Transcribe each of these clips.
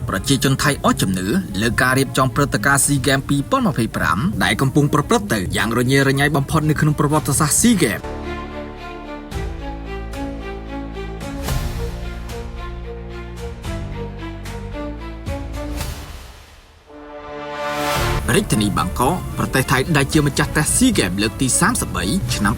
ប្រជាជនថៃអស់ជំនឿលើការរៀបចំព្រឹត្តិការណ៍ SEA Games 2025 ដែលកំពុងប្រព្រឹត្តទៅយ៉ាងរញ៉េរញ៉ៃបំផុតនៅក្នុងប្រវត្តិសាស្ត្រ SEA Games រាជធានីបាងកកប្រទេសថៃដែលជាម្ចាស់តេស្ត SEA Games លើកទី33ឆ្នាំ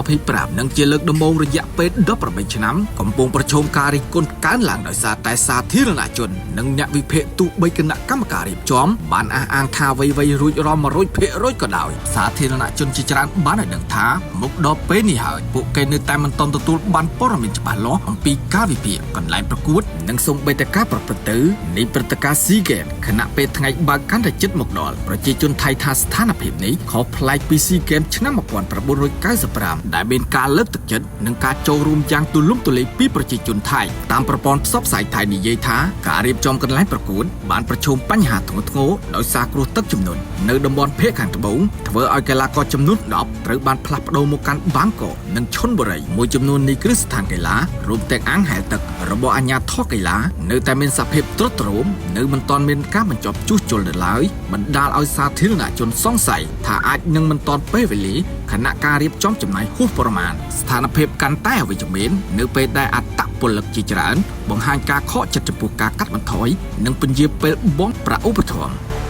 2025និងជាលើកដំបូងរយៈពេល18ឆ្នាំកំពុងប្រឈមការរិះគន់កើនឡើងដោយសារតែសាធារណជននិងអ្នកវិភាគទោះបីគណៈកម្មការរៀបចំបានអះអាងថាអ្វីៗរួចរាល់ 100% ក៏ដោយសាធារណជនជាច្រើនបានឲ្យដឹងថាមុខដល់ពេលនេះហើយពួកគេនៅតែមិនទាន់ទទួលបានព័ត៌មានច្បាស់លាស់អំពីការវិភាគកន្លែងប្រកួតនិងសូម្បីតែការប្រព្រឹត្តទៅនៃព្រឹត្តិការណ៍ SEA Games ខណៈពេលថ្ងៃបើកកាន់តែជិតមកដល់ប្រជាជនថៃថាស្ថានភាពនេះខុសប្លែកពី SEA Games ឆ្នាំ1995ដែលមានការលើកទឹកចិត្តនិងការចូលរួមយ៉ាងទូលំទូលាយពីប្រជាជនថៃតាមប្រព័ន្ធផ្សព្វផ្សាយថៃនិយាយថាការរៀបចំកន្លែងប្រកួតបានប្រឈមបញ្ហាធ្ងន់ធ្ងរដោយសារគ្រោះទឹកជំនន់នៅតំបន់ភាគខាងត្បូងធ្វើឲ្យកីឡាករចំនួន10ត្រូវបានផ្លាស់ប្ដូរមកកាន់បាងកកនិងឈុនបុរីមួយចំនួននៃគ្រឹះស្ថានកីឡារួមទាំងអាងហែលទឹករបស់អាជ្ញាធរកីឡានៅតែមានសភាពទ្រុឌទ្រោមនៅមិនទាន់មានការបញ្ចប់ជួសជុលនៅឡើយបណ្ដាលឲ្យសាធារណជនសង្ស័យថាអាចនឹងមិនទាន់ពេលវេលាខណៈការរៀបចំចំណាយហួសប្រមាណស្ថានភាពកាន់តែអវិជ្ជមាននៅពេលដែលអត្តពលិកជាច្រើនបង្ហាញការខកចិត្តចំពោះការកាត់បន្ថយនិងពន្យាពេលបង់ប្រាក់ឧបត្ថម្ភ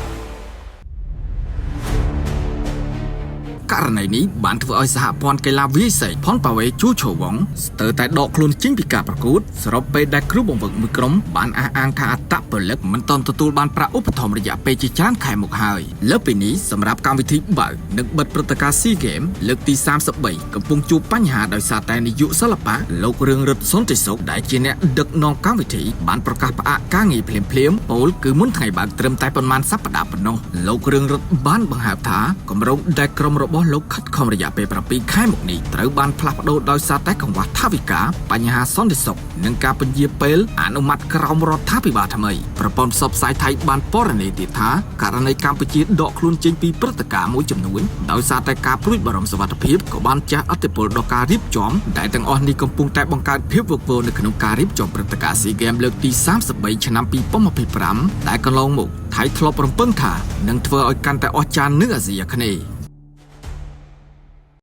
ករណីនេះបានធ្វើឲ្យសហព័ន្ធកីឡាវាយសីផុនប៉ាវេជួឈូវងស្ទើរតែដកខ្លួនចេញពីការប្រកួតសរុបពេលដែលគ្រូបង្វឹកមួយក្រុមបានអះអាងថាអត្តពលិកមិនទាន់ទទួលបានប្រាក់ឧបត្ថម្ភរយៈពេលជាច្រើនខែមកហើយលើពីនេះសម្រាប់កម្មវិធីបើកនិងបិទព្រឹត្តិការណ៍ SEA Games លើកទី33កំពុងជួបបញ្ហាដោយសារតែនាយកសិល្បៈលោករឿងរឹតសុនតិសុខដែលជាអ្នកដឹកនាំកម្មវិធីបានប្រកាសផ្អាកការងារភ្លាមៗពលគឺមុនថ្ងៃបើកត្រឹមតែប្រមាណសប្តាហ៍ប៉ុណ្ណោះលោករឿងរឹតបានបង្ហើបថាគម្រោងដែលក្រុមរបស់លោកខិតខំរយៈពេល7ខែមកនេះត្រូវបានផ្លាស់ប្ដូរដោយសារតែកង្វះថវិកាបញ្ហាសន្តិសុខនិងការពន្យាពេលអនុម័តក្រមរដ្ឋាភិបាលថ្មីប្រព័ន្ធផ្សព្វផ្សាយថៃបានពណ៌នាទៀតថាករណីកម្ពុជាដកខ្លួនចេញពីព្រឹត្តិការណ៍មួយចំនួនដោយសារតែការព្រួយបារម្ភសុវត្ថិភាពក៏បានជះឥទ្ធិពលដល់ការរៀបចំដែលទាំងអស់នេះកំពុងតែបង្កើតភាពវឹកវរនៅក្នុងការរៀបចំព្រឹត្តិការណ៍ SEA Games លើកទី33ឆ្នាំ2025ដែលកន្លងមកថៃធ្លាប់រំពឹងថានឹងធ្វើឲ្យកាន់តែអស្ចារ្យនៅអាស៊ីអាគ្នេយ៍